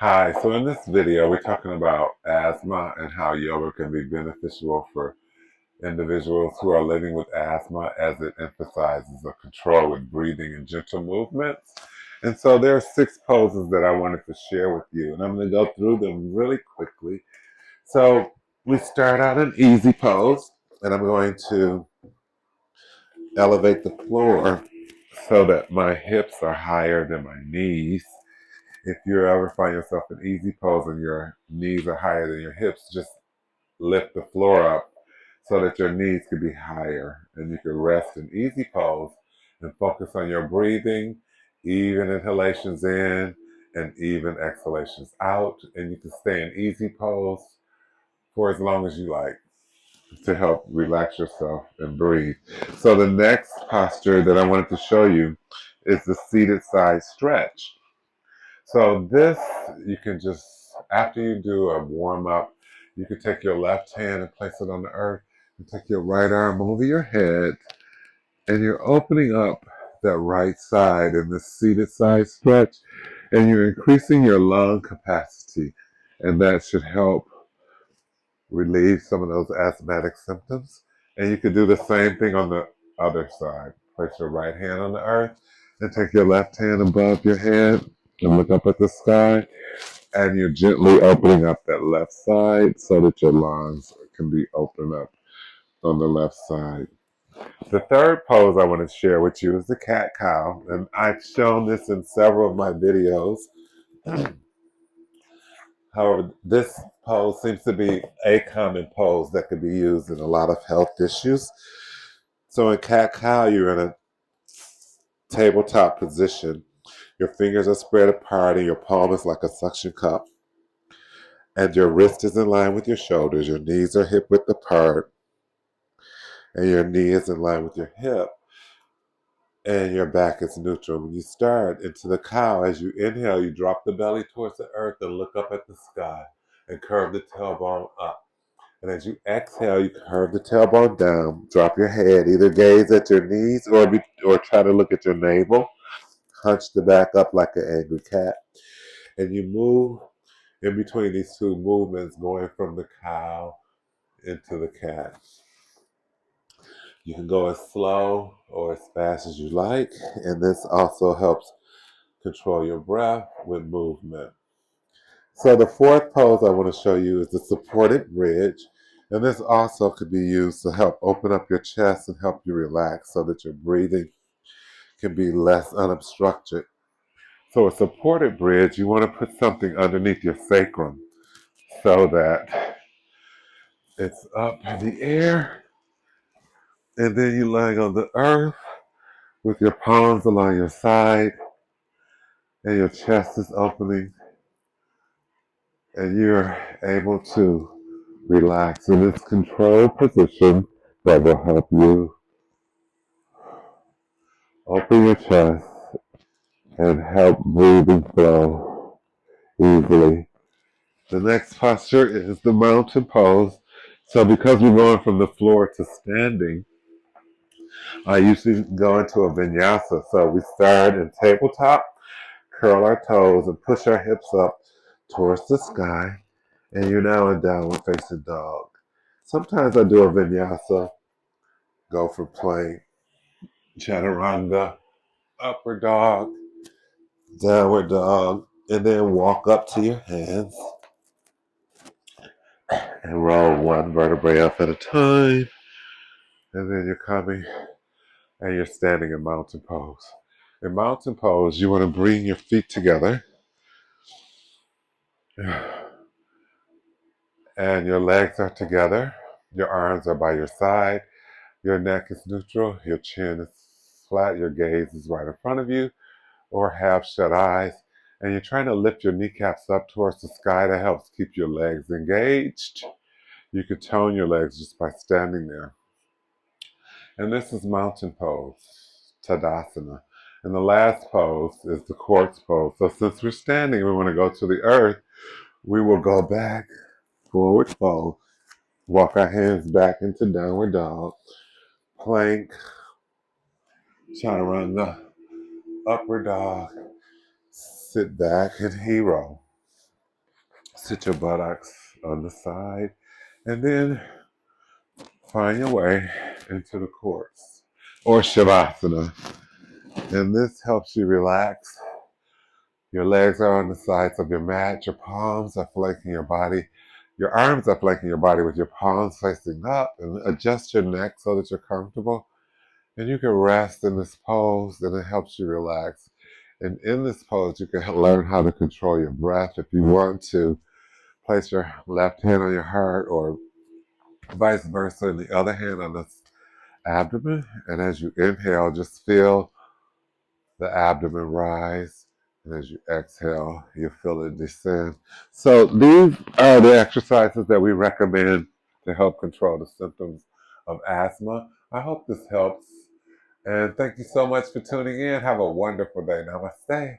Hi, so in this video, we're talking about asthma and how yoga can be beneficial for individuals who are living with asthma as it emphasizes a control with breathing and gentle movements. And so there are 6 poses that I wanted to share with you, and I'm going to go through them really quickly. So we start out an easy pose, and I'm going to elevate the floor so that my hips are higher than my knees. If you ever find yourself in easy pose and your knees are higher than your hips, just lift the floor up so that your knees can be higher and you can rest in easy pose and focus on your breathing, even inhalations in and even exhalations out. And you can stay in easy pose for as long as you like to help relax yourself and breathe. So the next posture that I wanted to show you is the seated side stretch. So this, you can just, after you do a warm up, you can take your left hand and place it on the earth and take your right arm over your head and you're opening up that right side in the seated side stretch and you're increasing your lung capacity and that should help relieve some of those asthmatic symptoms. And you can do the same thing on the other side. Place your right hand on the earth and take your left hand above your head and look up at the sky. And you're gently opening up that left side so that your lungs can be opened up on the left side. The third pose I want to share with you is the cat cow. And I've shown this in several of my videos. However, this pose seems to be a common pose that could be used in a lot of health issues. So in cat cow, you're in a tabletop position. Your fingers are spread apart and your palm is like a suction cup. And your wrist is in line with your shoulders. Your knees are hip width apart. And your knee is in line with your hip. And your back is neutral. When you start into the cow, as you inhale, you drop the belly towards the earth and look up at the sky and curve the tailbone up. And as you exhale, you curve the tailbone down, drop your head, either gaze at your knees or try to look at your navel, hunch the back up like an angry cat. And you move in between these two movements, going from the cow into the cat. You can go as slow or as fast as you like, and this also helps control your breath with movement. So the fourth pose I want to show you is the supported bridge. And this also could be used to help open up your chest and help you relax so that your breathing can be less unobstructed. So a supported bridge, you want to put something underneath your sacrum so that it's up in the air. And then you're lying on the earth with your palms along your side and your chest is opening and you're able to relax in this controlled position that will help you open your chest and help breathing flow easily. The next posture is the mountain pose. So because we're going from the floor to standing, I usually go into a vinyasa. So we start in tabletop, curl our toes and push our hips up towards the sky. And you're now in downward facing dog. Sometimes I do a vinyasa, go from plank, chaturanga, upward dog, downward dog, and then walk up to your hands and roll one vertebrae up at a time. And then you're coming and you're standing in mountain pose. In mountain pose, you want to bring your feet together and your legs are together. Your arms are by your side. Your neck is neutral. Your chin is flat. Your gaze is right in front of you or half shut eyes. And you're trying to lift your kneecaps up towards the sky. That helps keep your legs engaged. You can tone your legs just by standing there. And this is mountain pose, Tadasana. And the last pose is the corpse pose. So since we're standing, we want to go to the earth. We will go back, forward fold, walk our hands back into downward dog, plank, chaturanga, upward dog, sit back and hero. Sit your buttocks on the side and then find your way into the course or Shavasana. And this helps you relax. Your legs are on the sides of your mat. Your palms are flanking your body. Your arms are flanking your body with your palms facing up, and adjust your neck so that you're comfortable. And you can rest in this pose, and it helps you relax. And in this pose, you can learn how to control your breath. If you want to, place your left hand on your heart or vice versa, and the other hand on the abdomen. And as you inhale, just feel the abdomen rise. And as you exhale, you feel it descend. So these are the exercises that we recommend to help control the symptoms of asthma. I hope this helps. And thank you so much for tuning in. Have a wonderful day. Namaste.